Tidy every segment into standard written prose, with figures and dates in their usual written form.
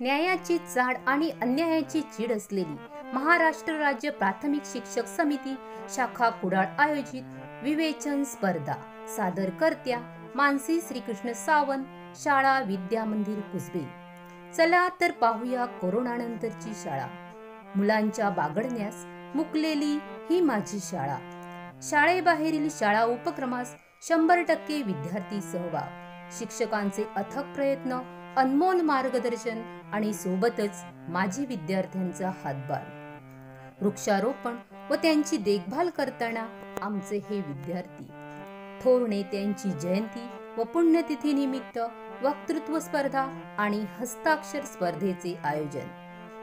न्यायाची Chad आणि अन्यायाची चीड असलेली महाराष्ट्र राज्य प्राथमिक शिक्षक समिती शाखा कुडाळ आयोजित विवेचन स्पर्धा सादरकर्त्या मानसी श्रीकृष्ण सावंत, शाळा विद्या मंदिर कुसबे। चला तर पाहूया कोरोनानंतरची शाळा। मुलांच्या बागडण्यास मुकलेली ही माझी शाळा। शाळेबाहेरील शाळा उपक्रमास 100% विद्यार्थी सहभाग। शिक्षकांचे अथक प्रयत्न, अनमोल मार्गदर्शन आणि सोबतच माझी विद्यार्थ्यांचा हातभार। वृक्षारोपण व त्यांची देखभाल करताना आमचे हे विद्यार्थी। थोर नेत्यांची जयंती व पुण्यतिथी निमित्त वक्तृत्व स्पर्धा आणि हस्ताक्षर स्पर्धेचे आयोजन।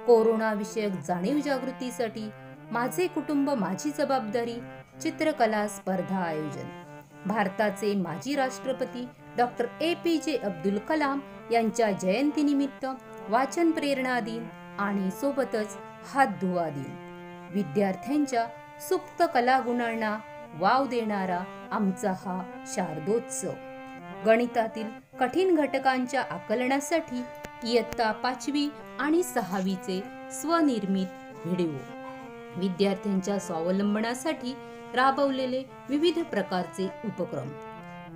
कोरोना विषयक जाणीव जागृतीसाठी माझे कुटुंब माझी जबाबदारी चित्रकला स्पर्धा आयोजन। भारताचे माजी राष्ट्रपती डॉक्टर APJ अब्दुल कलाम यांच्या जयंतीनिमित्त वाचन प्रेरणा दिन आणि सोबतच हात धुवा दिन। विद्यार्थ्यांच्या सुप्त कलागुणांना वाव देणारा आमचा हा शारदोत्सव। गणितातील कठीण घटकांच्या आकलनासाठी इयत्ता 5वी आणि 6वीचे स्वनिर्मित व्हिडिओ। विद्यार्थ्यांच्या स्वावलंबनासाठी राबवलेले विविध प्रकारचे उपक्रम।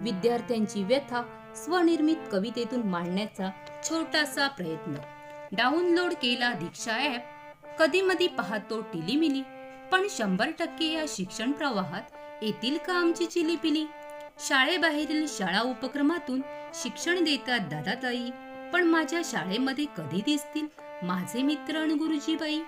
विद्यार्थ्यांची व्यथा स्वनिर्मित कवितेतून मांडण्याचा छोटासा प्रयत्न। डाउनलोड केला दीक्षा ॲप, कधीमधी पाहतो टिलीमिली, पण 100% या शिक्षण प्रवाहात येतील का आमची चिलीपिली। शाळेबाहेरील शाळा उपक्रमातून शिक्षण देतात दादाताई, पण माझ्या शाळेमध्ये कधी दिसतील माझे मित्र आणि गुरुजीबाई।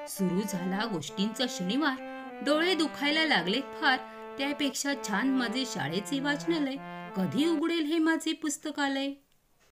सुरू झाला गोष्टींचा शनिवार, डोळे दुखायला लागले फार, त्यापेक्षा छान माझे शाळेचे वाचनालय, कधी उघडेल हे माझे पुस्तकालय।